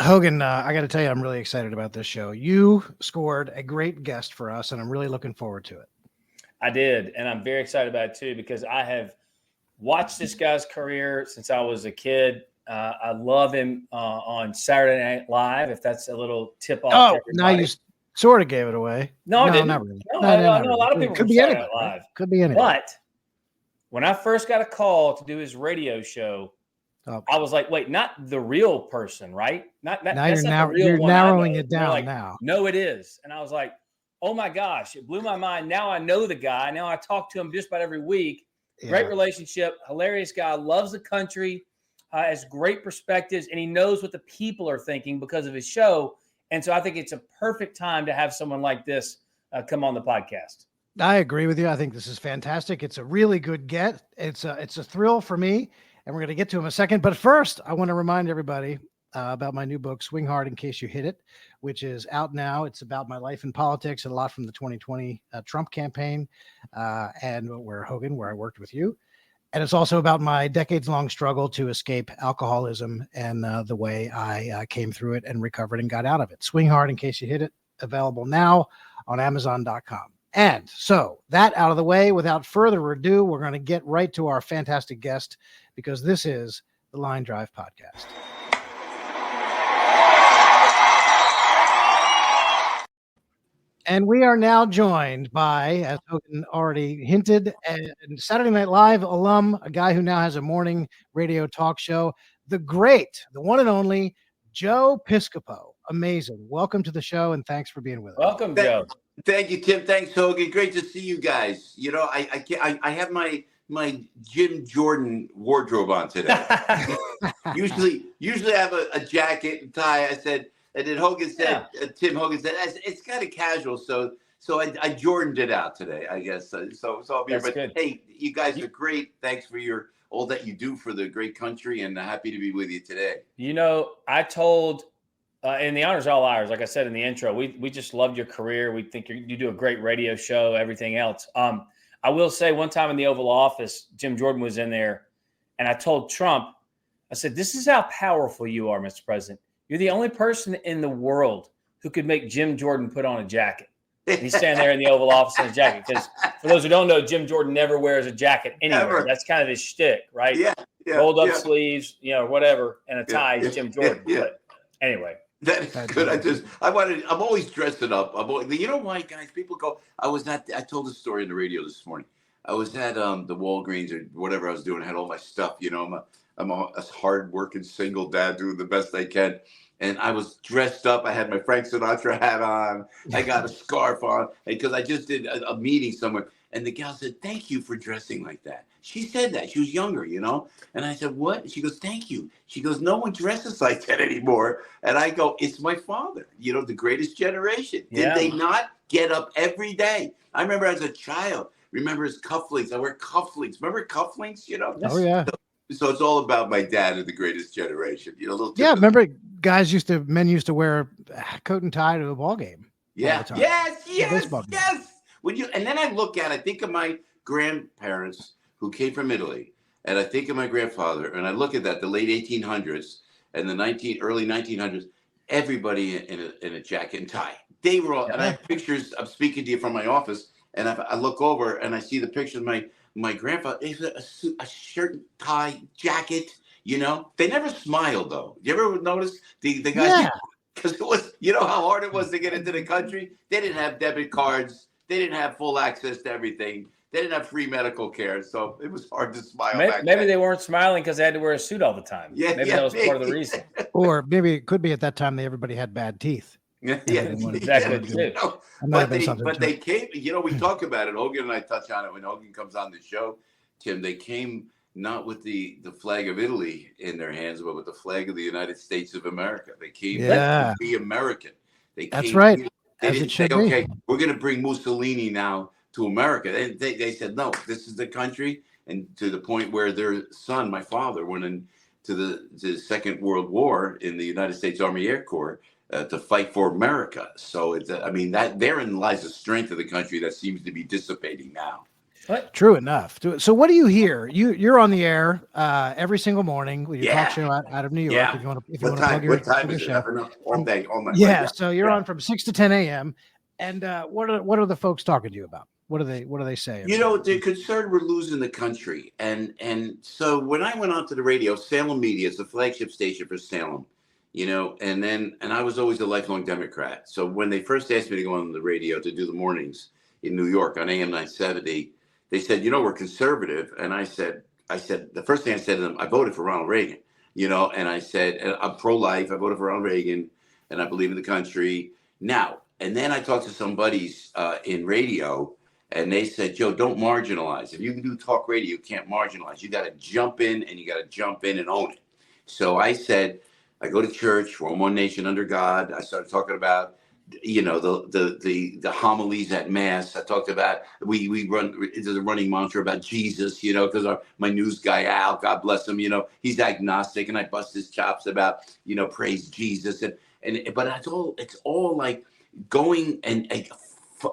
Hogan, I got to tell you, I'm really excited about this show. You scored a great guest for us, and I'm really looking forward to it. I did, and I'm very excited about it too because I have watched this guy's career since I was a kid. I love him on Saturday Night Live. If that's a little tip off. Oh, to now you sort of gave it away. No, I didn't. Not really. No, I know a lot of people could from be Saturday anybody, Night Live. Right? Could be anybody. But when I first got a call to do his radio show, I was like, "Wait, not the real person, right? Not now that's you're not the real you're one." Narrowing it down like, now. No, it is, and I was like, "Oh my gosh!" It blew my mind. Now I know the guy. Now I talk to him just about every week. Yeah. Great relationship, hilarious guy, loves the country, has great perspectives, and he knows what the people are thinking because of his show. And so I think it's a perfect time to have someone like this come on the podcast. I agree with you. I think this is fantastic. It's a really good get. It's a thrill for me, and we're going to get to him in a second. But first, I want to remind everybody about my new book, Swing Hard in Case You Hit It, which is out now. It's about my life in politics and a lot from the 2020 Trump campaign and where I worked with you. And it's also about my decades-long struggle to escape alcoholism and the way I came through it and recovered and got out of it. Swing Hard in Case You Hit It, available now on Amazon.com. And so that out of the way, without further ado, we're going to get right to our fantastic guest because this is the Line Drive Podcast. And we are now joined by, as Hogan already hinted, a Saturday Night Live alum, a guy who now has a morning radio talk show, the one and only Joe Piscopo. Amazing. Welcome to the show, and thanks for being with us. Welcome, Joe. Thank you, Tim. Thanks, Hogan. Great to see you guys. You know, I have my Jim Jordan wardrobe on today. usually I have a jacket and tie. I said. And then Hogan said, Tim Hogan said, it's kind of casual. So I Jordaned it out today, I guess. So I'll be here. But good. Hey, you guys are great. Thanks for all that you do for the great country, and happy to be with you today. You know, I told, and the honor's all ours. Like I said in the intro, we just loved your career. We think you do a great radio show, everything else. I will say one time in the Oval Office, Jim Jordan was in there, and I told Trump, I said, this is how powerful you are, Mr. President. You're the only person in the world who could make Jim Jordan put on a jacket. And he's standing there in the Oval Office in a jacket. Because for those who don't know, Jim Jordan never wears a jacket anywhere. Never. That's kind of his shtick, right? Yeah. Rolled up sleeves, whatever, and a tie is Jim Jordan. Yeah. But anyway. That's good. I'm always dressing up. You know why, guys? People go, I told the story on the radio this morning. I was at the Walgreens or whatever I was doing. I had all my stuff, I'm a hard-working single dad doing the best I can. And I was dressed up. I had my Frank Sinatra hat on. I got a scarf on because I just did a meeting somewhere. And the gal said, thank you for dressing like that. She said that. She was younger, And I said, what? She goes, thank you. She goes, no one dresses like that anymore. And I go, it's my father, the greatest generation. Did they not get up every day? I remember as a child, remember his cufflinks. I wear cufflinks. Remember cufflinks, Oh, yeah. So it's all about my dad and the greatest generation. Remember men used to wear a coat and tie to a ball game. Yeah. Yes. And then I think of my grandparents who came from Italy, and I think of my grandfather, and I look at that, the late 1800s and the early 1900s, everybody in a jacket and tie. They were all, and I have pictures. I'm speaking to you from my office, and I look over and I see the picture of my grandfather, a shirt, tie, jacket, They never smiled, though. You ever notice the guys? Yeah. Because it was, how hard it was to get into the country? They didn't have debit cards. They didn't have full access to everything. They didn't have free medical care. So it was hard to smile back maybe then. They weren't smiling because they had to wear a suit all the time. That was part of the reason. Or maybe it could be at that time everybody had bad teeth. Exactly. But they came, we talk about it. Hogan and I touch on it when Hogan comes on the show. Tim, they came not with the flag of Italy in their hands, but with the flag of the United States of America. They came to be American. That's right. They didn't say, okay, we're going to bring Mussolini now to America. They said, no, this is the country. And to the point where their son, my father, went into the Second World War in the United States Army Air Corps. To fight for America. So that therein lies the strength of the country that seems to be dissipating now. What? True enough. So what do you hear? You're on the air every single morning with your talk Yeah. show out of New York. Yeah. If you want to plug What time your is it? show. I've been up all day, all night. Right? Yeah, Yeah. so you're Yeah. on from 6 to 10 a.m. And what are the folks talking to you about? What do they say? You know, they're concerned we're losing the country. And so when I went onto the radio, Salem Media is the flagship station for Salem, you know, and I was always a lifelong Democrat. So when they first asked me to go on the radio to do the mornings in New York on AM 970, they said, you know, we're conservative. And I said, the first thing I said to them, I voted for Ronald Reagan, you know, and I said, I'm pro-life. I voted for Ronald Reagan and I believe in the country. Now, and then I talked to some buddies in radio. And they said, Joe, don't marginalize. If you can do talk radio, you can't marginalize. You got to jump in and you got to jump in and own it. So I said, I go to church. We're one nation under God. I started talking about, you know, the homilies at mass. I talked about we run into the running mantra about Jesus, you know, because my news guy Al, God bless him, you know, he's agnostic, and I bust his chops about, you know, praise Jesus, but it's all like going and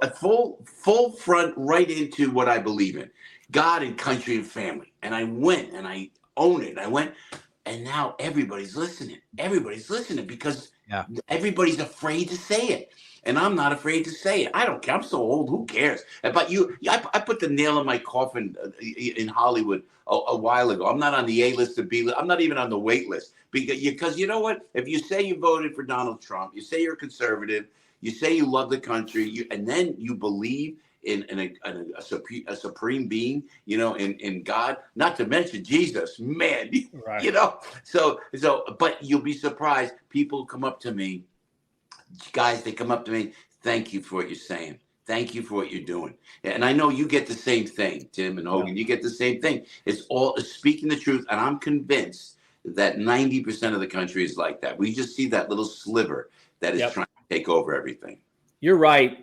a full front right into what I believe in, God and country and family. And I went and I own it. I went, and now everybody's listening. Everybody's listening because everybody's afraid to say it. And I'm not afraid to say it. I don't care. I'm so old. Who cares? But I put the nail in my coffin in Hollywood a while ago. I'm not on the A list or B list. I'm not even on the wait list because you know what? If you say you voted for Donald Trump, you say you're a conservative, you say you love the country, and then you believe in a supreme being, you know, in God, not to mention Jesus, man, Right. you know. So, but you'll be surprised. People come up to me, guys, they come up to me, thank you for what you're saying. Thank you for what you're doing. And I know you get the same thing, Tim and Hogan. You get the same thing. It's all speaking the truth. And I'm convinced that 90% of the country is like that. We just see that little sliver that is trying to take over everything. You're right.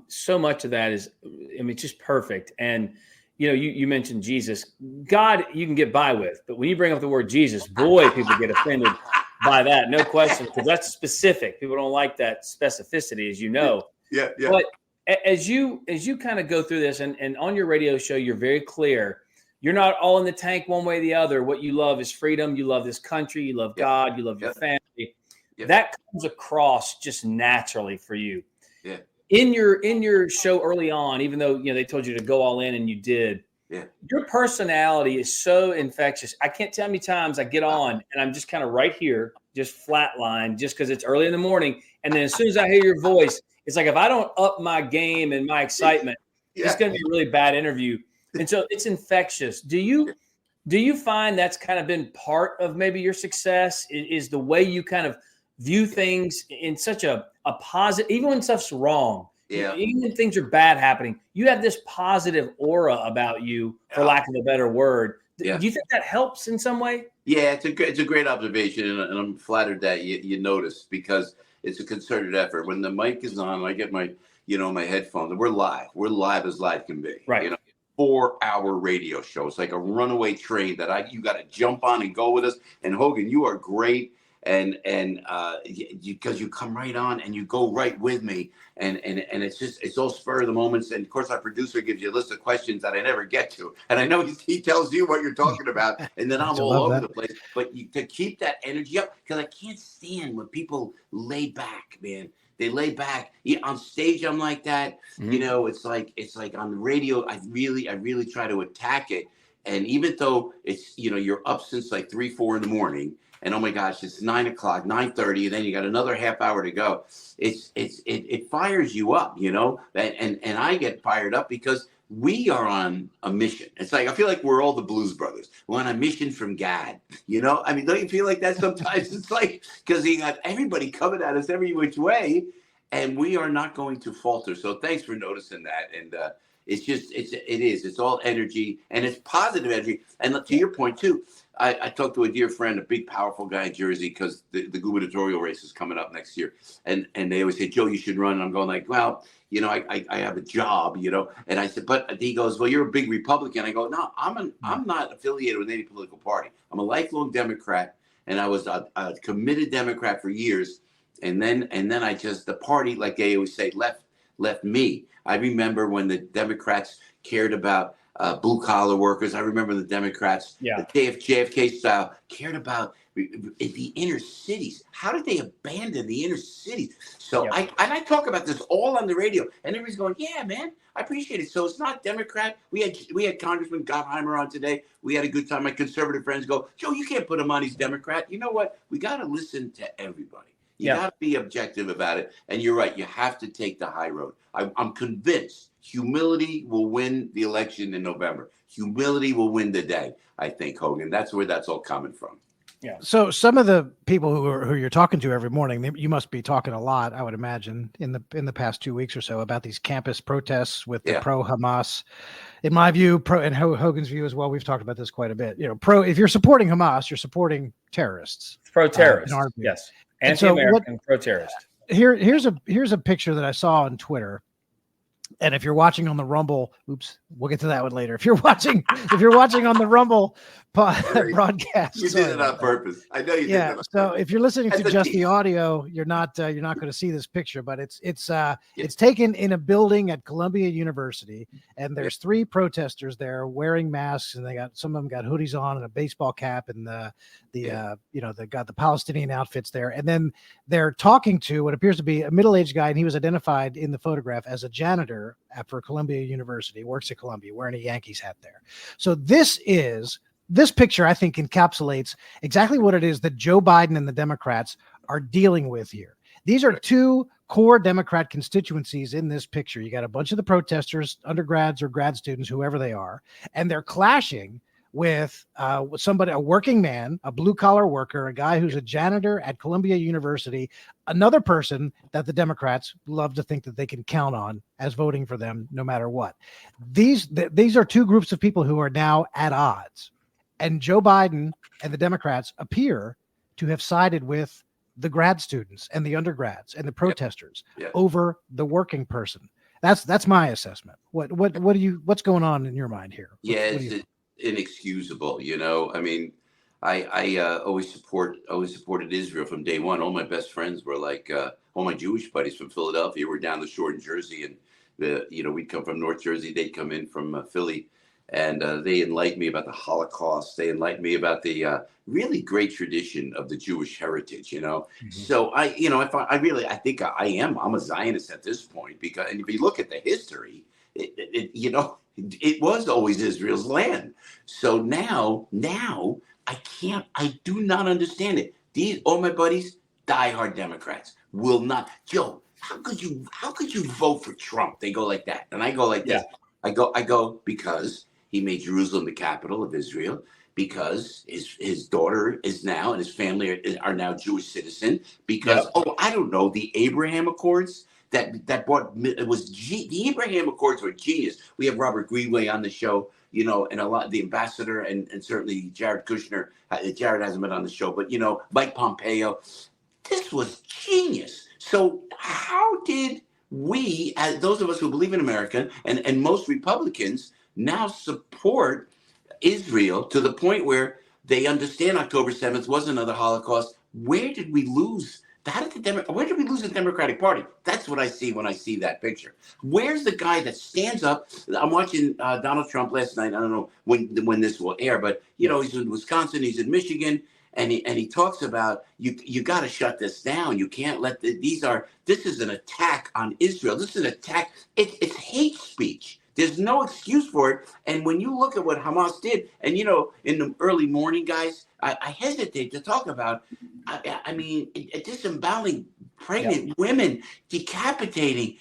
So much of that is, I mean, it's just perfect. And, you know, you mentioned Jesus. God, you can get by with. But when you bring up the word Jesus, boy, people get offended by that. No question, because that's specific. People don't like that specificity, as you know. Yeah. But as you kind of go through this, and on your radio show, you're very clear. You're not all in the tank one way or the other. What you love is freedom. You love this country. You love God. You love your family. That comes across just naturally for you. Yeah. In your show early on, even though, you know, they told you to go all in and you did, your personality is so infectious. I can't tell how many times I get on and I'm just kind of right here, just flatline, just because it's early in the morning. And then as soon as I hear your voice, it's like if I don't up my game and my excitement, it's going to be a really bad interview. And so it's infectious. Do you find that's kind of been part of maybe your success? Is the way you kind of view things in such a positive, even when stuff's wrong, even when things are bad happening, you have this positive aura about you, for lack of a better word. Do you think that helps in some way? Yeah, it's a great observation, and I'm flattered that you noticed, because it's a concerted effort. When the mic is on, I get my headphones, and we're live as live can be. Right. You know, 4-hour radio show. It's like a runaway train that you got to jump on and go with us. And Hogan, you are great. And because you come right on and you go right with me, and it's all spur of the moments. And of course, our producer gives you a list of questions that I never get to, and I know he tells you what you're talking about, and then I'm all over the place. But to keep that energy up, because I can't stand when people lay back, man. They lay back. On stage, I'm like that. Mm-hmm. You know, it's like on the radio, I really try to attack it. And even though it's, you know, you're up since like 3-4 in the morning, and oh my gosh, it's 9 o'clock, 9:30, and then you got another half hour to go. It fires you up, you know, and I get fired up because we are on a mission. It's like I feel like we're all the Blues Brothers. We're on a mission from God, you know. I mean, don't you feel like that sometimes? It's like because he got everybody coming at us every which way, and we are not going to falter. So thanks for noticing that. And it's all energy, and it's positive energy. And to your point too, I talked to a dear friend, a big, powerful guy in Jersey, because the gubernatorial race is coming up next year. And they always say, Joe, you should run. And I'm going like, well, you know, I have a job, you know. And I said, but he goes, well, you're a big Republican. I go, no, I'm not affiliated with any political party. I'm a lifelong Democrat, and I was a committed Democrat for years. And then I just, the party, like they always say, left me. I remember when the Democrats cared about blue collar workers. I remember the Democrats, Yeah. the JFK style, cared about the inner cities. How did they abandon the inner cities? So I talk about this all on the radio, and everybody's going, "Yeah, man, I appreciate it." So it's not Democrat. We had Congressman Gottheimer on today. We had a good time. My conservative friends go, "Joe, you can't put him on. He's Democrat." You know what? We got to listen to everybody. You got to be objective about it. And you're right. You have to take the high road. I'm convinced humility will win the election in November. Humility will win the day, I think, Hogan. That's where that's all coming from. Yeah. So some of the people who you're talking to every morning, you must be talking a lot, I would imagine, in the past 2 weeks or so about these campus protests with the pro-Hamas. In my view, and Hogan's view as well, we've talked about this quite a bit. If you're supporting Hamas, you're supporting terrorists. Pro-terrorists, yes. Anti-American, pro-terrorist. Here's a picture that I saw on Twitter. And if you're watching on the Rumble, we'll get to that one later. If you're watching on the Rumble broadcast, you did it on purpose. I know you did it on purpose. So if you're listening to just the audio, you're not going to see this picture, but it's taken in a building at Columbia University, and there's 3 protesters there wearing masks, and some of them got hoodies on and a baseball cap, and they got the Palestinian outfits there, and then they're talking to what appears to be a middle-aged guy, and he was identified in the photograph as a janitor for Columbia University, works at Columbia, wearing a Yankees hat there. So this picture, I think, encapsulates exactly what it is that Joe Biden and the Democrats are dealing with here. These are 2 core Democrat constituencies in this picture. You got a bunch of the protesters, undergrads or grad students, whoever they are, and they're clashing with somebody, a working man, a blue collar worker, a guy who's a janitor at Columbia University, another person that the Democrats love to think that they can count on as voting for them no matter what. These are 2 groups of people who are now at odds. And Joe Biden and the Democrats appear to have sided with the grad students and the undergrads and the protesters over the working person. That's my assessment. What's going on in your mind here? It's inexcusable. I mean, I always supported Israel from day one. All my best friends were like all my Jewish buddies from Philadelphia were down the shore in Jersey, and we'd come from North Jersey. They'd come in from Philly. And they enlightened me about the Holocaust. They enlightened me about the really great tradition of the Jewish heritage, Mm-hmm. So I'm a Zionist at this point, because, and if you look at the history, it was always Israel's land. So now I do not understand it. All my buddies, diehard Democrats, will not. Joe, how could you vote for Trump? They go like that, and I go like this. I go because he made Jerusalem the capital of Israel, because his daughter is now, and his family are now Jewish citizen, because, I don't know, the Abraham Accords that brought, the Abraham Accords were genius. We have Robert Greenway on the show, and a lot, the ambassador, and certainly Jared Kushner. Jared hasn't been on the show, but, Mike Pompeo. This was genius. So how did we, as those of us who believe in America, and most Republicans, now support Israel to the point where they understand October 7th was another Holocaust? Where did we lose? Where did we lose the Democratic Party? That's what I see when I see that picture. Where's the guy that stands up? I'm watching Donald Trump last night. I don't know when this will air, but he's in Wisconsin, he's in Michigan, and he talks about you got to shut this down. You can't let this is an attack on Israel. This is an attack. It's hate speech. There's no excuse for it. And when you look at what Hamas did, and in the early morning, guys, I hesitate to talk about. I mean, disemboweling pregnant women, decapitating,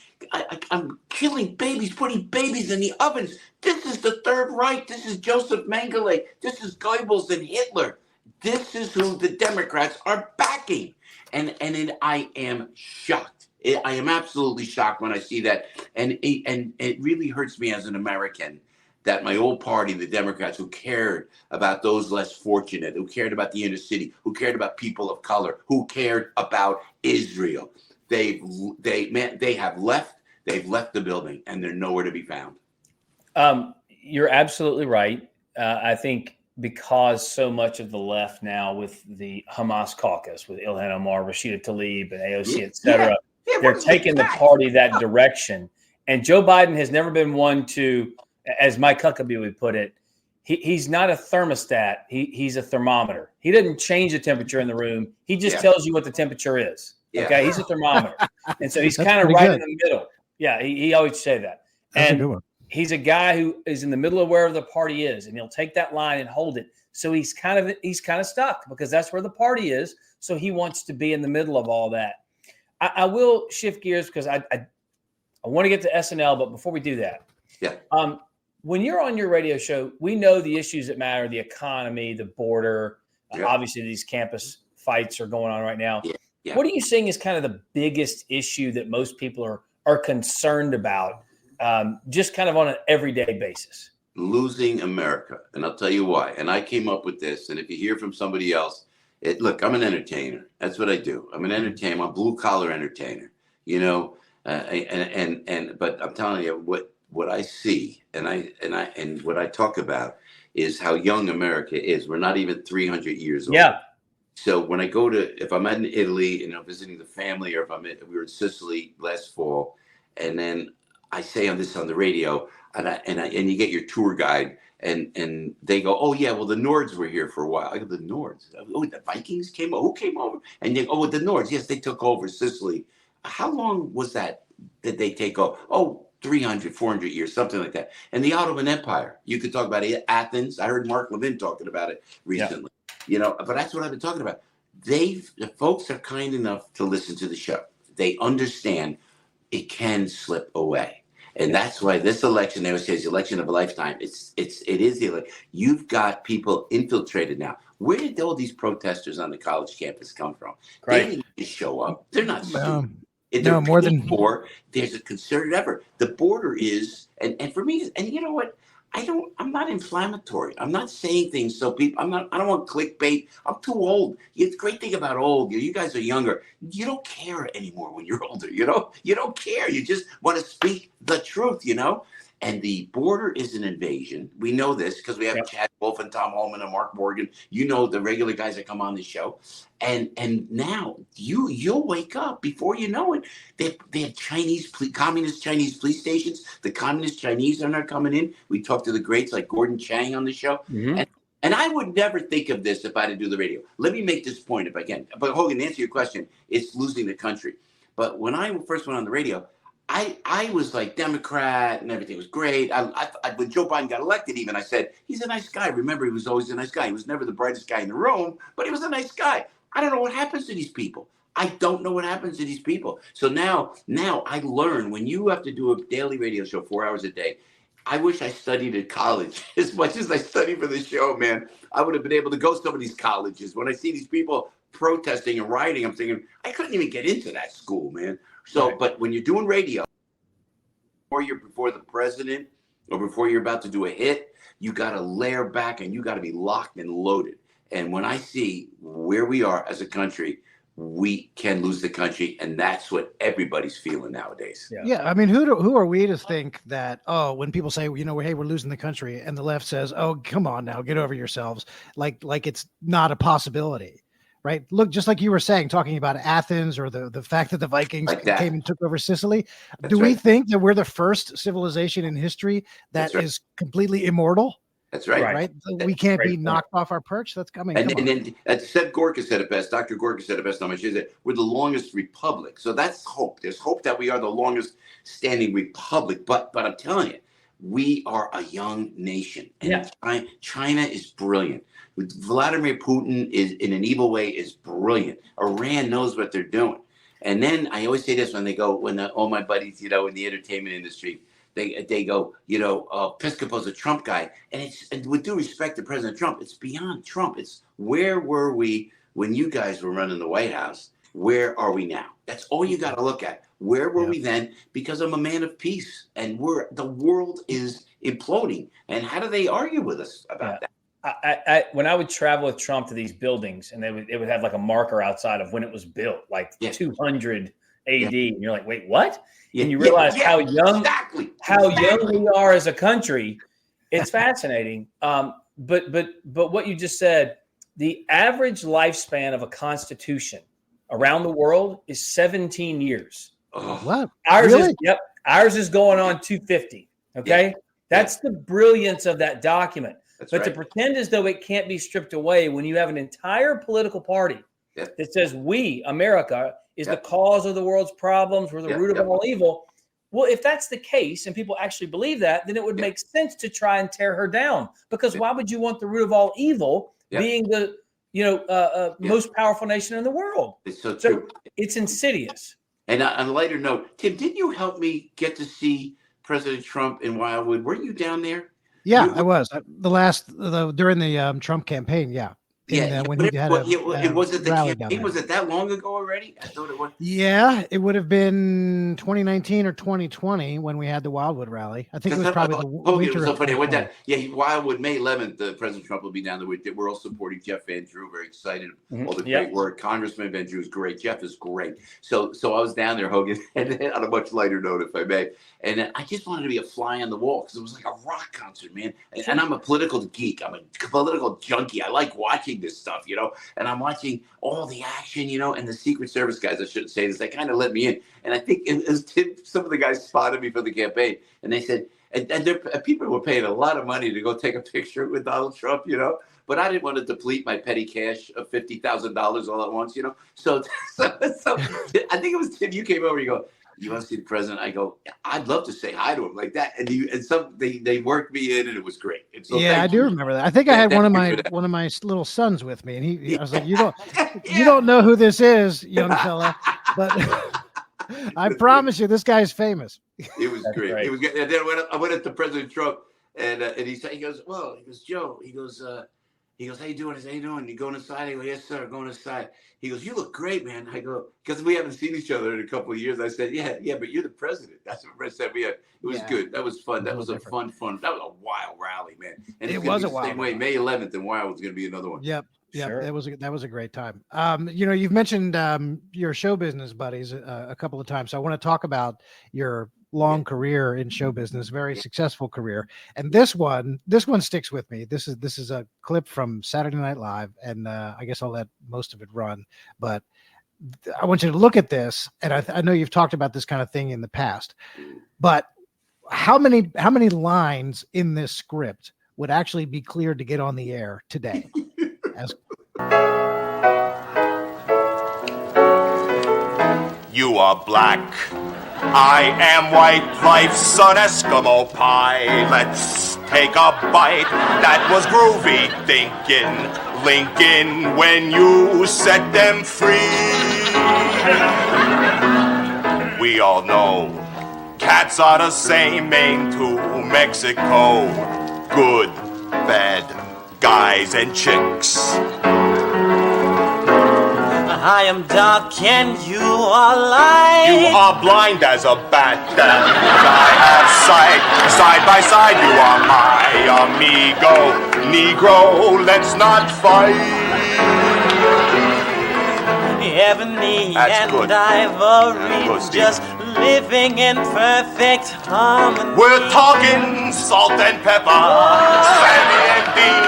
I'm killing babies, putting babies in the ovens. This is the Third Reich. This is Joseph Mengele. This is Goebbels and Hitler. This is who the Democrats are backing, and I am shocked. I am absolutely shocked when I see that, and it really hurts me as an American that my old party, the Democrats, who cared about those less fortunate, who cared about the inner city, who cared about people of color, who cared about Israel, they've left the building, and they're nowhere to be found. You're absolutely right. I think because so much of the left now, with the Hamas caucus, with Ilhan Omar, Rashida Tlaib, and AOC, et cetera, they're taking the party that direction. And Joe Biden has never been one to, as Mike Huckabee would put it, he's not a thermostat. He's a thermometer. He doesn't change the temperature in the room. He just tells you what the temperature is. Yeah. Okay, he's a thermometer, and so he's That's kind of pretty right good. in the middle. Yeah, he always say that. That's And a good one. he's a guy who is in the middle of wherever the party is, and he'll take that line and hold it. So he's kind of stuck because that's where the party is. So he wants to be in the middle of all that. I will shift gears because I want to get to SNL, but before we do that, when you're on your radio show, we know the issues that matter: the economy, the border. Obviously, these campus fights are going on right now. Yeah. What are you seeing is kind of the biggest issue that most people are concerned about, just kind of on an everyday basis? Losing America. And I'll tell you why. And I came up with this. And if you hear from somebody else, look, I'm an entertainer. That's what I do. I'm an entertainer. I'm a blue collar entertainer, but I'm telling you what I see and what I talk about is how young America is. We're not even 300 years old. Yeah. So when I if I'm in Italy and I'm visiting the family, or we were in Sicily last fall, and then I say on the radio, and you get your tour guide, and they go, oh yeah, well the Nords were here for a while. I go, the Nords? Oh, the Vikings came over. Who came over? And they go, oh, the Nords. Yes, they took over Sicily. How long was that? Did they take over? Oh, 300, 400 years, something like that. And the Ottoman Empire. You could talk about Athens. I heard Mark Levin talking about it recently. Yeah. But that's what I've been talking about. The folks are kind enough to listen to the show. They understand it can slip away. And that's why this election, they always say, is the election of a lifetime. It is the election. You've got people infiltrated now. Where did all these protesters on the college campus come from? Right. They didn't just show up. They're not stupid. No, more than There's a concerted effort. The border is, and for me, and you know what? I'm not inflammatory. I'm not saying things so people, I don't want clickbait. I'm too old. The great thing about old, you guys are younger. You don't care anymore when you're older, you don't care. You just want to speak the truth, And the border is an invasion. We know this because we have Chad Wolf and Tom Holman and Mark Morgan. The regular guys that come on the show. And now you'll wake up before you know it. They have communist Chinese police stations. The communist Chinese are not coming in. We talked to the greats like Gordon Chang on the show. Mm-hmm. And I would never think of this if I didn't do the radio. Let me make this point if I can. But Hogan, to answer your question, it's losing the country. But when I first went on the radio, I was like Democrat and everything was great. When Joe Biden got elected, even I said, he's a nice guy. Remember, he was always a nice guy. He was never the brightest guy in the room, but he was a nice guy. I don't know what happens to these people. I don't know what happens to these people. So now I learn when you have to do a daily radio show 4 hours a day. I wish I studied at college as much as I studied for the show, man. I would have been able to go to some of these colleges. When I see these people protesting and rioting, I'm thinking, I couldn't even get into that school, man. So, but when you're doing radio, or you're before the president or before you're about to do a hit, you got to layer back and you got to be locked and loaded. And when I see where we are as a country, we can lose the country. And that's what everybody's feeling nowadays. Yeah. I mean, who are we to think that, when people say, hey, we're losing the country, and the left says, oh, come on now, get over yourselves. Like it's not a possibility. Right. Look, just like you were saying, talking about Athens or the fact that the Vikings came and took over Sicily. Do we think that we're the first civilization in history that is completely immortal? That's right. Right. We can't be knocked off our perch. That's coming. And then Seth Gorka said it best. Dr. Gorka said it best on my show. That we're the longest republic. So that's hope. There's hope that we are the longest standing republic. But I'm telling you, we are a young nation. And China is brilliant. Vladimir Putin in an evil way is brilliant. Iran knows what they're doing. And then I always say this when all my buddies, in the entertainment industry, they go, Piscopo's a Trump guy. And with due respect to President Trump, it's beyond Trump. It's where were we when you guys were running the White House? Where are we now? That's all you got to look at. Where were we then? Because I'm a man of peace, and the world is imploding. And how do they argue with us about that? When I would travel with Trump to these buildings, and it would have like a marker outside of when it was built, like 200 AD, and you're like, wait, what? And you realize how young we are as a country. It's fascinating. But what you just said, the average lifespan of a constitution around the world is 17 years. What? Ours is going on 250. Okay. That's the brilliance of that document. That's but right. to pretend as though it can't be stripped away when you have an entire political party that says we, America, is the cause of the world's problems, we're the root of all evil. Well, if that's the case and people actually believe that, then it would make sense to try and tear her down. Because why would you want the root of all evil being the most powerful nation in the world? It's so true. It's insidious. And on a lighter note, Tim, didn't you help me get to see President Trump in Wildwood? Were you down there? Yeah, I was during the Trump campaign. Yeah. When he had was it the rally campaign? Was it that long ago already? I thought it was. Yeah, it would have been 2019 or 2020 when we had the Wildwood rally. I think it was probably the winter. It was so funny. I went down. Yeah, Wildwood, May 11th. President Trump will be down there. We're all supporting Jeff Van Drew. Very excited. All the great work. Congressman Van Drew is great. Jeff is great. So I was down there, Hogan, and on a much lighter note, if I may. And I just wanted to be a fly on the wall because it was like a rock concert, man. And I'm a political geek. I'm a political junkie. I like watching this stuff, and I'm watching all the action, and the Secret Service guys, I shouldn't say this, they kind of let me in. And I think some of the guys spotted me for the campaign, and they said, and people were paying a lot of money to go take a picture with Donald Trump, but I didn't want to deplete my petty cash of $50,000 all at once, So I think it was Tim, you came over, you go, you want to see the president? I go, I'd love to say hi to him like that. And they worked me in, and it was great. And so I do remember that. I think I had one of my little sons with me, and I was like, you don't know who this is, young fella, but I promise you, this guy's famous. It was great. Right. It was good. And then I went up to President Trump, and he goes, Joe, he goes, how you doing? I said, how you doing? You going inside? I go, yes, sir, going inside. He goes, you look great, man. I go, because we haven't seen each other in a couple of years. I said, yeah, but you're the president. That's what I said. It was good. That was fun. That was a fun. That was a wild rally, man. And it was a wild same way. May 11th and Wildwood's going to be another one. Yep. Yeah, sure. That was a great time. You've mentioned your show business buddies a couple of times. So I want to talk about your long career in show business, very successful career. And this one sticks with me. This is a clip from Saturday Night Live, and I guess I'll let most of it run. But I want you to look at this, and I know you've talked about this kind of thing in the past. But how many lines in this script would actually be cleared to get on the air today? You are black, I am white, life's an Eskimo pie. Let's take a bite. That was groovy thinking, Lincoln, when you set them free. We all know cats are the same, Maine to Mexico. Good, bad guys and chicks. I am dark and you are light. You are blind as a bat and I have sight. Side by side you are my amigo. Negro, let's not fight. Ebony and ivory, just living in perfect harmony. We're talking salt and pepper, Sammy and Dean,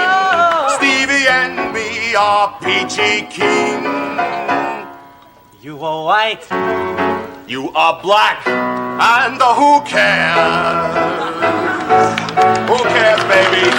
Stevie and me are Peachy Keen. You are white, you are black, and who cares? Who cares, baby?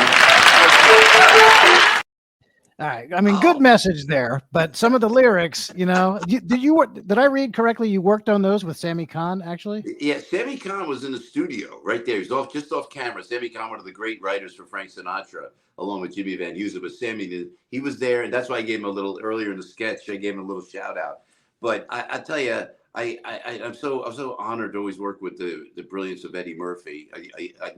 All right. I mean, good message there, but some of the lyrics, did I read correctly? You worked on those with Sammy Kahn, actually? Yeah, Sammy Kahn was in the studio right there. He's just off camera. Sammy Kahn, one of the great writers for Frank Sinatra, along with Jimmy Van Heusen. But Sammy, he was there, and that's why I gave him a little earlier in the sketch. I gave him a little shout out. But I tell you, I'm so honored to always work with the brilliance of Eddie Murphy. I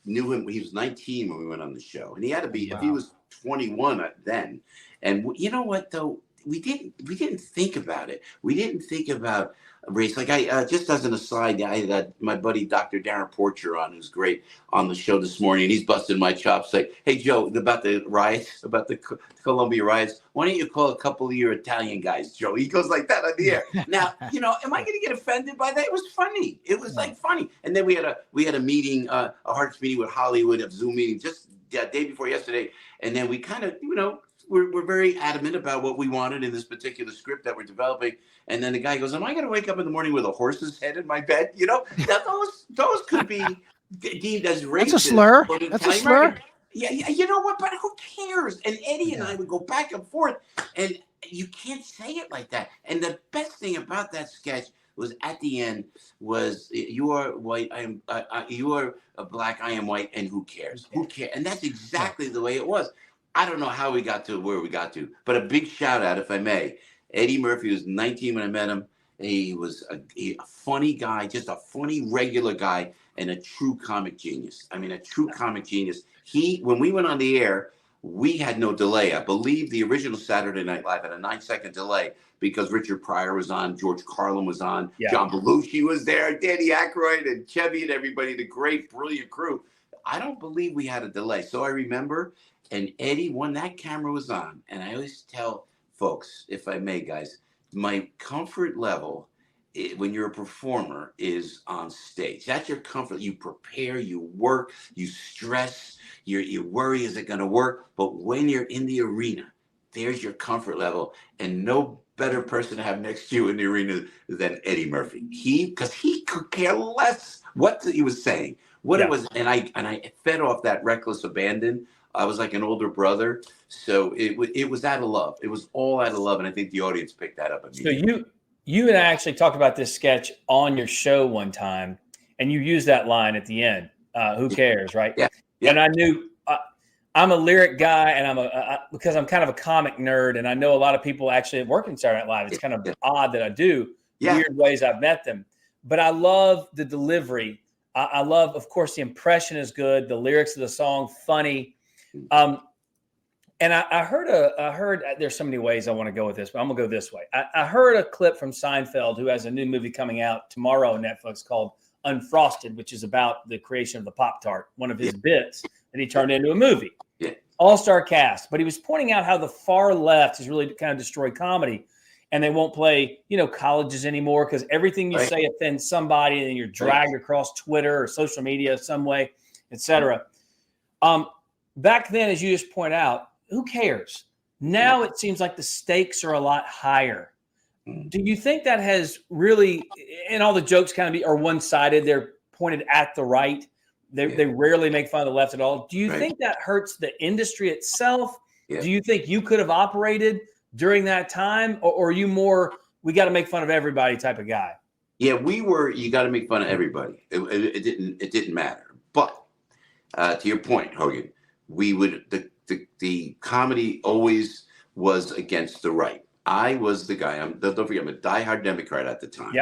knew him. He was 19 when we went on the show, and he had to be. Wow. If he was 21 then. And you know what though? We didn't think about it. We didn't think about race. Like I just as an aside, I had my buddy Dr. Darren Porcher on, who's great, on the show this morning. And he's busting my chops like, hey Joe, about the riots, about the Columbia riots. Why don't you call a couple of your Italian guys, Joe? He goes like that on the air. Now, am I going to get offended by that? It was funny. It was like funny. And then we had a meeting, a Hearts meeting with Hollywood, a Zoom meeting just the day before yesterday. And then we kind of, we're very adamant about what we wanted in this particular script that we're developing. And then the guy goes, am I going to wake up in the morning with a horse's head in my bed? Those could be deemed as racist. That's a slur. for the That's a Italian slur. American. Yeah, you know what? But who cares? And Eddie and I would go back and forth, and you can't say it like that. And the best thing about that sketch was at the end was you are white, you are a black, I am white, and who cares? Who cares? And that's exactly the way it was. I don't know how we got to where we got to, but a big shout out, if I may. Eddie Murphy was 19 when I met him. He was a funny guy, just a funny, regular guy, and a true comic genius. I mean, a true comic genius. When we went on the air, we had no delay. I believe the original Saturday Night Live had a 9-second delay because Richard Pryor was on, George Carlin was on, John Belushi was there, Danny Aykroyd and Chevy and everybody, the great, brilliant crew. I don't believe we had a delay. So I remember, and Eddie, when that camera was on, and I always tell folks, if I may, guys, my comfort level when you're a performer is on stage. That's your comfort. You prepare, you work, you stress, you worry, is it going to work? But when you're in the arena, there's your comfort level. And no better person to have next to you in the arena than Eddie Murphy. Because he could care less what he was saying, what it was. And I fed off that reckless abandon. I was like an older brother. So it was out of love. It was all out of love. And I think the audience picked that up immediately. So you and I actually talked about this sketch on your show one time, and you used that line at the end. Who cares, right? Yeah. And I knew I'm a lyric guy, and because I'm kind of a comic nerd, and I know a lot of people actually work in Saturday Night Live. It's kind of odd that I do. Weird ways I've met them. But I love the delivery. I love, of course, the impression is good. The lyrics of the song, funny. And I heard there's so many ways I want to go with this, but I'm gonna go this way. I heard a clip from Seinfeld, who has a new movie coming out tomorrow on Netflix called Unfrosted, which is about the creation of the Pop-Tart, one of his bits that he turned into a movie. All-star cast. But he was pointing out how the far left has really kind of destroyed comedy, and they won't play, colleges anymore because everything you say offends somebody, and then you're dragged across Twitter or social media some way, etc. Back then, as you just point out, who cares? Now it seems like the stakes are a lot higher. Do you think that has really, and all the jokes kind of are one-sided, they're pointed at the right, they rarely make fun of the left at all. Do you think that hurts the industry itself? Do you think you could have operated during that time? Or are you more, we got to make fun of everybody type of guy? Yeah, we were, you got to make fun of everybody. It didn't matter. But to your point, Hogan, we would, the comedy always was against the right. I was the guy, don't forget, I'm a diehard Democrat at the time.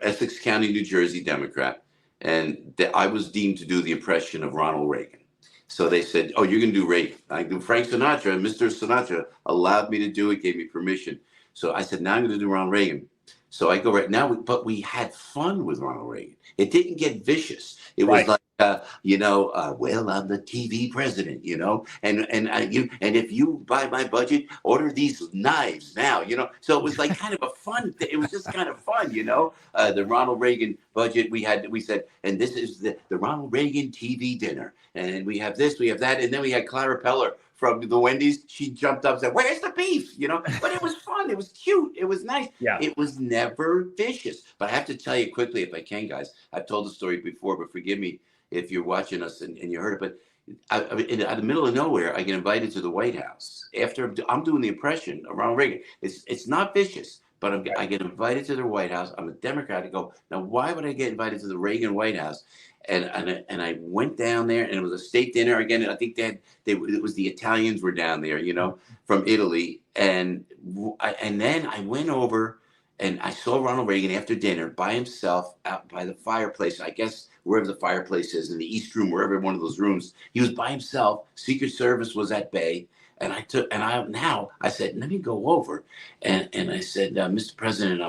Essex County, New Jersey Democrat. And I was deemed to do the impression of Ronald Reagan. So they said, oh, you're going to do Reagan. I do Frank Sinatra. Mr. Sinatra allowed me to do it, gave me permission. So I said, now I'm going to do Ronald Reagan. So I go right now, but we had fun with Ronald Reagan. It didn't get vicious. It was like, well, I'm the TV president, and if you buy my budget, order these knives now, So it was like kind of a fun thing. It was just kind of fun, The Ronald Reagan budget we said, and this is the Ronald Reagan TV dinner, and we have this, we have that, and then we had Clara Peller from the Wendy's. She jumped up and said, where's the beef? But it was fun. It was cute. It was nice. It was never vicious. But I have to tell you quickly, if I can, guys, I've told the story before, but forgive me if you're watching us and you heard it. But in the middle of nowhere, I get invited to the White House after I'm doing the impression of Ronald Reagan. It's not vicious, but I get invited to the White House. I'm a Democrat. I go, now, why would I get invited to the Reagan White House? And I went down there, and it was a state dinner again. I think it was the Italians were down there, from Italy. And then I went over and I saw Ronald Reagan after dinner by himself out by the fireplace. I guess wherever the fireplace is in the East Room, wherever one of those rooms, he was by himself. Secret Service was at bay. And I said, let me go over. And I said, Mr. President,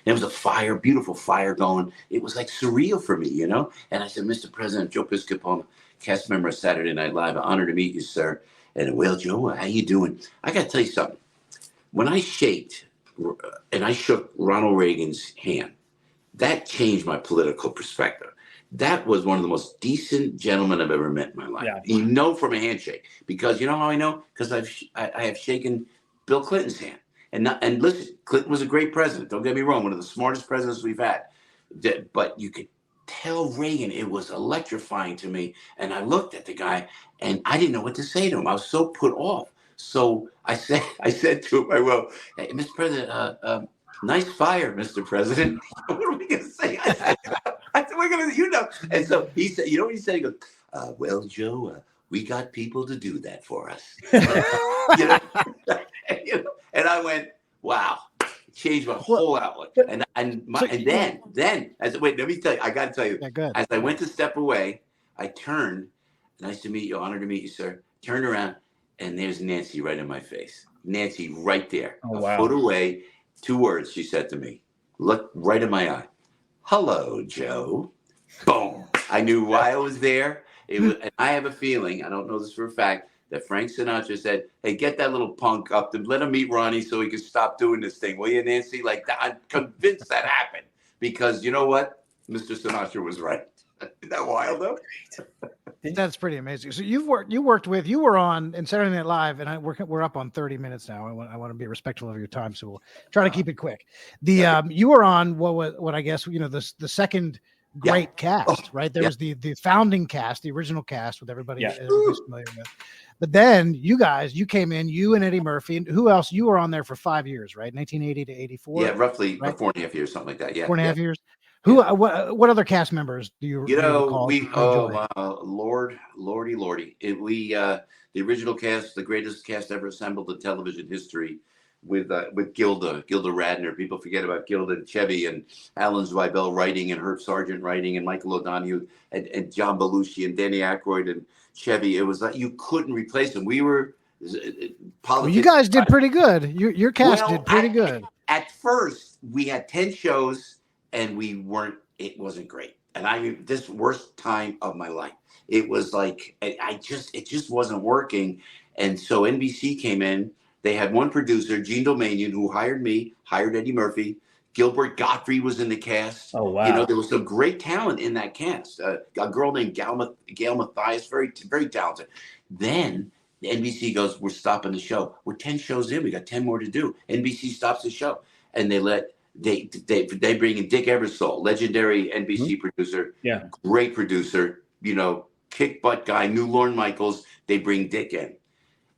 there was a fire, beautiful fire going. It was like surreal for me, And I said, Mr. President, Joe Piscopo, cast member of Saturday Night Live, honor to meet you, sir. And, well, Joe, how you doing? I got to tell you something. When I shook Ronald Reagan's hand, that changed my political perspective. That was one of the most decent gentlemen I've ever met in my life. From a handshake, because you know how I know? Because I have shaken Bill Clinton's hand, and listen, Clinton was a great president. Don't get me wrong, one of the smartest presidents we've had. But you could tell Reagan. It was electrifying to me. And I looked at the guy and I didn't know what to say to him. I was so put off. So I said to him, hey, Mr. President, nice fire, Mr. President. What are we going to say? I said, we're going to, And so he said, what he said? He goes, well, Joe, we got people to do that for us. And I went, wow. Changed my whole outlook. And then let me tell you, I got to tell you, as I went to step away, I turned, nice to meet you, honor to meet you, sir. Turned around, and there's Nancy right in my face. Nancy right there, a foot away. 2 words she said to me. Look right in my eye. Hello, Joe. Boom. I knew why I was there. And I have a feeling, I don't know this for a fact, that Frank Sinatra said, hey, get that little punk up to let him meet Ronnie so he can stop doing this thing. Will you, Nancy? Like that, I'm convinced that happened because you know what? Mr. Sinatra was right. Isn't that wild though? That's pretty amazing. So you were on in Saturday Night Live, and we're up on 30 minutes now. I want to be respectful of your time, so we'll try to keep it quick. You were on what I guess the second great cast, right? There was the founding cast, the original cast with everybody everybody's familiar with. But then you came in, you and Eddie Murphy, and who else? You were on there for 5 years, right? 1980 to 84. Yeah, roughly 4.5 years, something like that. Yeah, 4.5 years. Who? What other cast members do you? Lordy. The original cast, the greatest cast ever assembled in television history, with Gilda Radner. People forget about Gilda and Chevy and Alan Zweibel writing and Herb Sargent writing and Michael O'Donoghue and John Belushi and Danny Aykroyd and Chevy. It was like you couldn't replace them. We were you guys did pretty good. Your cast did pretty good. At first, we had 10 shows and it wasn't great. And this worst time of my life. It was like it just wasn't working. And so NBC came in. They had one producer, Gene Domanian, who hired me, hired Eddie Murphy. Gilbert Gottfried was in the cast. Oh, wow. There was some great talent in that cast. A girl named Gail Mathias, very, very talented. Then NBC goes, we're stopping the show. We're 10 shows in. We got 10 more to do. NBC stops the show. And they bring in Dick Ebersol, legendary NBC producer. Yeah. Great producer, kick butt guy, knew Lorne Michaels. They bring Dick in.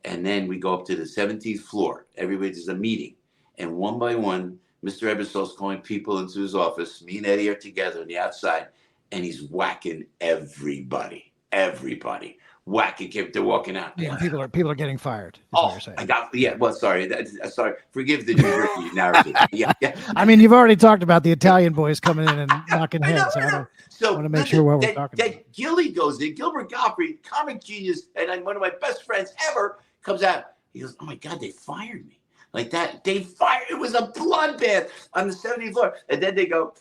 And then we go up to the 17th floor. There's a meeting. And one by one, Mr. Ebersol's calling people into his office. Me and Eddie are together on the outside. And he's whacking everybody. Whacking. They're walking out. Yeah, people are getting fired. Sorry. Forgive the New Jersey narrative. Yeah. I mean, you've already talked about the Italian boys coming in and knocking heads. I want to make sure what we're talking about. Gilly goes in. Gilbert Gottfried, comic genius, and one of my best friends ever, comes out. He goes, oh my God, they fired me. Like that. They fired. It was a bloodbath on the 70th floor. And then they go,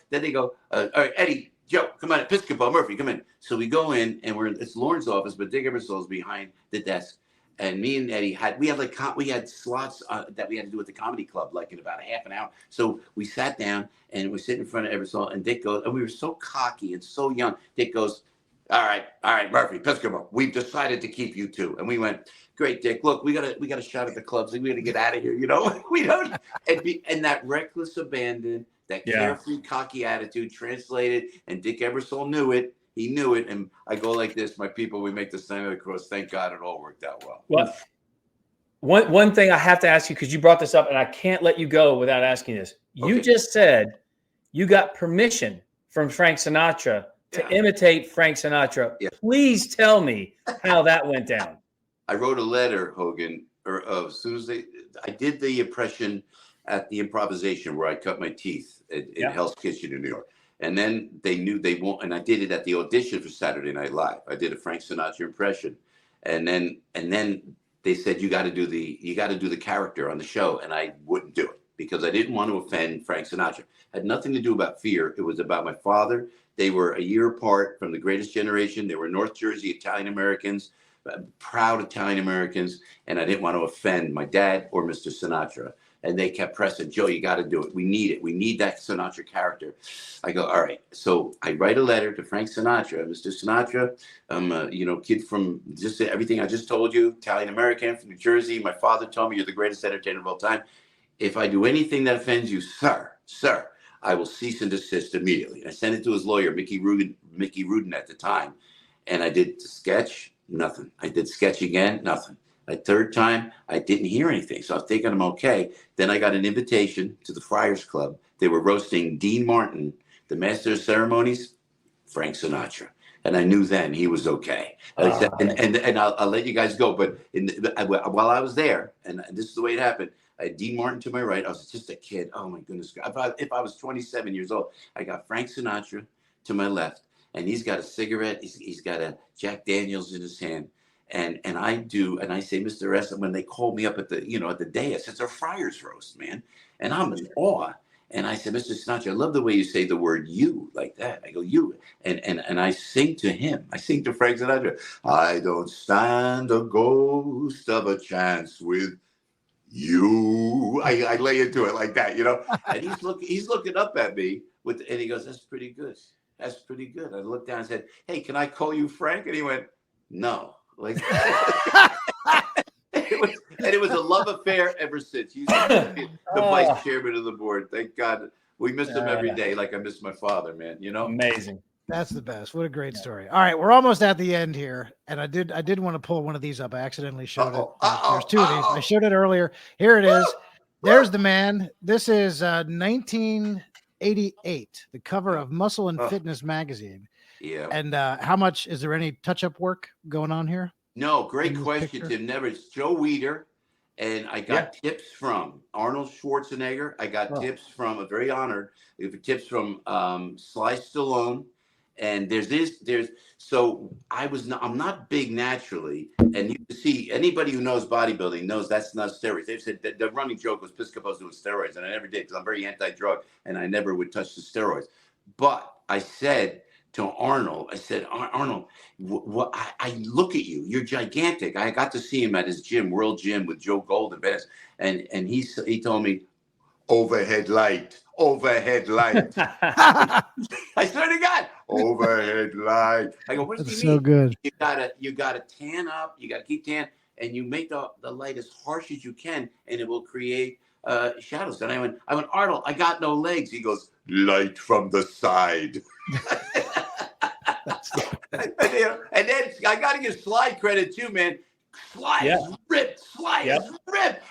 all right, Eddie, Joe, come on, Piscopo, Murphy, come in. So we go in, and it's Lawrence's office, but Dick Ebersol's behind the desk. And me and Eddie we had slots that we had to do at the comedy club, like in about a half an hour. So we sat down and we're sitting in front of Ebersol, and Dick goes, and we were so cocky and so young. Dick goes, all right, Murphy, Piscopo, we've decided to keep you two. And we went, great, Dick. Look, we got a shot at the clubs. We got to get out of here. We don't. And that reckless abandon, that carefree, cocky attitude translated, and Dick Ebersol knew it. He knew it. And I go like this, my people, we make the sign of the cross. Thank God it all worked out well. Well, one thing I have to ask you, because you brought this up, and I can't let you go without asking this. You just said you got permission from Frank Sinatra to imitate Frank Sinatra. Yeah. Please tell me how that went down. I wrote a letter, Hogan, as soon as I did the impression at the improvisation where I cut my teeth in Hell's Kitchen in New York. And then they knew they won't, and I did it at the audition for Saturday Night Live. I did a Frank Sinatra impression. And then they said, you got to do the character on the show. And I wouldn't do it because I didn't want to offend Frank Sinatra. It had nothing to do about fear. It was about my father. They were a year apart from the greatest generation. They were North Jersey Italian Americans, proud Italian Americans. And I didn't want to offend my dad or Mr. Sinatra. And they kept pressing, Joe, you got to do it. We need it. We need that Sinatra character. I go, all right. So I write a letter to Frank Sinatra. Mr. Sinatra, I'm a kid from just everything I just told you, Italian American from New Jersey. My father told me you're the greatest entertainer of all time. If I do anything that offends you, sir, I will cease and desist immediately. And I sent it to his lawyer, Mickey Rudin at the time. And I did sketch, nothing. I did sketch again, nothing. A third time, I didn't hear anything. So I was thinking I'm okay. Then I got an invitation to the Friars Club. They were roasting Dean Martin, the master of ceremonies, Frank Sinatra. And I knew then he was okay. And I'll let you guys go. But while I was there, and this is the way it happened, I had Dean Martin to my right. I was just a kid. Oh, my goodness. If I was 27 years old, I got Frank Sinatra to my left. And he's got a cigarette. He's got a Jack Daniels in his hand. And I say, Mr. S, when they called me up at the dais, it's a Friars roast, man. And I'm in awe. And I said, Mr. Sinatra, I love the way you say the word you like that. I go, you. And I sing to him. I sing to Frank Sinatra. I don't stand a ghost of a chance with you. I lay into it like that, And he's looking up at me and he goes, that's pretty good. That's pretty good. I looked down and said, hey, can I call you Frank? And he went, no. Like it was a love affair ever since. He's the vice chairman of the board. Thank God. We miss him every day, like I miss my father, man. Amazing. That's the best. What a great story. All right, we're almost at the end here, and I did want to pull one of these up. I accidentally showed it. There's two of these. I showed it earlier. Here it is. There's the man. This is 1988, the cover of Muscle and Fitness magazine. Yeah. And how much is there any touch-up work going on here? No, great question, Tim. Never. It's Joe Weider, and I got tips from Arnold Schwarzenegger. I got tips from, I'm very honored, tips from Sly Stallone. And I'm not big naturally. And you can see, anybody who knows bodybuilding knows that's not steroids. They've said that the running joke was Piscopo's doing steroids, and I never did because I'm very anti-drug, and I never would touch the steroids. But I said to Arnold, Arnold, I look at you. You're gigantic. I got to see him at his gym, World Gym, with Joe Gold and Venice. And he told me, overhead light. I swear to God, overhead light. I go, what does he mean? So good. You gotta tan up. You gotta keep tan, and you make the light as harsh as you can, and it will create shadows. And I went, Arnold, I got no legs. He goes, light from the side. And then I got to give Sly credit too, man. Sly is ripped.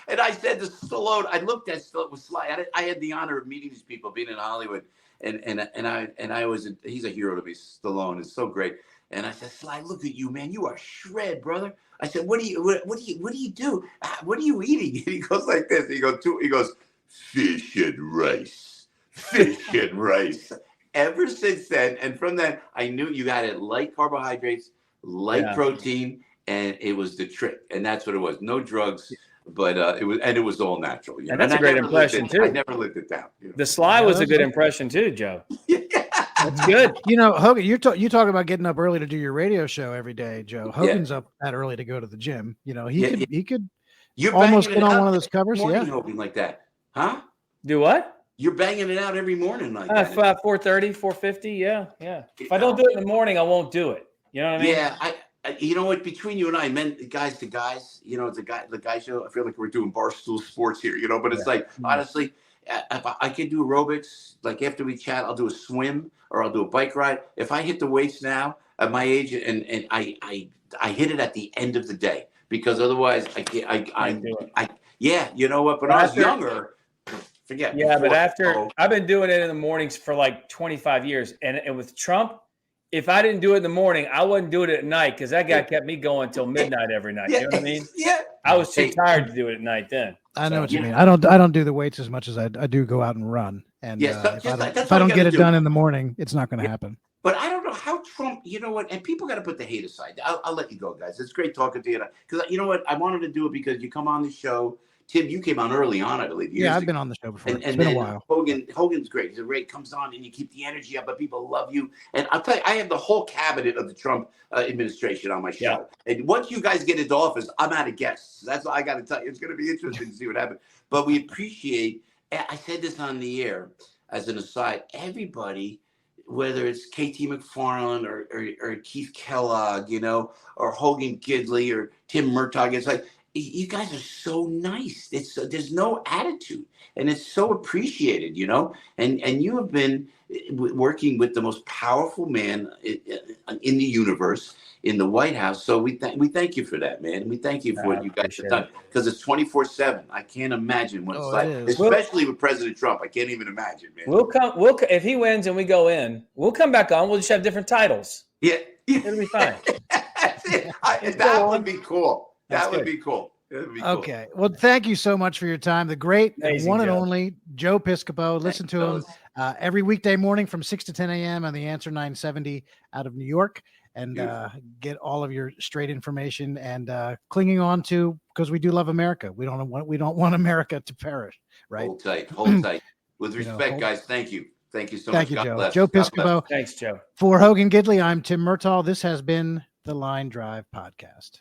And I said to Stallone, I looked at Sly. I had the honor of meeting these people, being in Hollywood, and I was. He's a hero to me. Stallone is so great. And I said, Sly, look at you, man. You are shred, brother. I said, what do you do? What are you eating? And he goes like this. He goes, fish and rice. Ever since then, and from then, I knew you got it light carbohydrates, light protein, and it was the trick. And that's what it was. No drugs, but it was all natural. And that's a great impression too. I never lived it down. The Sly was a good impression too, Joe. That's good. Hogan, you talk about getting up early to do your radio show every day, Joe. Hogan's up that early to go to the gym. He could almost get on one of those covers. Hogan, like that, huh? Do what? You're banging it out every morning like that. 4:30, 4:50. Yeah. If I don't do it in the morning, I won't do it. You know what I mean? Yeah. You know what? Between you and I, men, guys to guys, it's the guy show. I feel like we're doing barstool sports here, but it's like, honestly, if I can do aerobics, like after we chat, I'll do a swim or I'll do a bike ride. If I hit the weights now at my age, and I hit it at the end of the day, because otherwise I can't. You know what? But when I was younger. Forget. Yeah, but I've been doing it in the mornings for like 25 years. And with Trump, if I didn't do it in the morning, I wouldn't do it at night because that guy kept me going until midnight every night. You know what I mean? Yeah. I was too tired to do it at night then. I know what you mean. I don't do the weights as much as I do go out and run. And if I don't get it done in the morning, it's not going to happen. But I don't know how Trump, you know what, and people got to put the hate aside. I'll let you go, guys. It's great talking to you. Because you know what? I wanted to do it because you come on the show. Tim, you came on early on, I believe. Yeah, I've been on the show before. It's been a while. Hogan's great. He's a great, comes on and you keep the energy up, but people love you. And I'll tell you, I have the whole cabinet of the Trump administration on my show. Yeah. And once you guys get into office, I'm out of guests. That's all I got to tell you. It's going to be interesting to see what happens. But we appreciate, I said this on the air as an aside, everybody, whether it's KT McFarland or Keith Kellogg, or Hogan Gidley or Tim Murtaugh, it's like, you guys are so nice. There's no attitude, and it's so appreciated, you know. And you have been working with the most powerful man in the universe, in the White House. So we thank you for that, man. We thank you for what you guys have done, because it's 24/7. I can't imagine what it's like, especially with President Trump. I can't even imagine, man. We'll if he wins and we go in, we'll come back on. We'll just have different titles. Yeah. It'll be fine. That would be cool. That would be cool. Okay. Well, thank you so much for your time. The great one and Joe. only Joe Piscopo. Listen to him every weekday morning from 6 to 10 a.m. on the Answer 970 out of New York, and get all of your straight information and clinging on to, because we do love America. We don't want America to perish. Right. Hold tight. With respect, guys. Thank you. Thank you so much. Thank you, God Joe. bless. Joe God Piscopo. bless. Thanks, Joe. For Hogan Gidley, I'm Tim Murtaugh. This has been the Line Drive Podcast.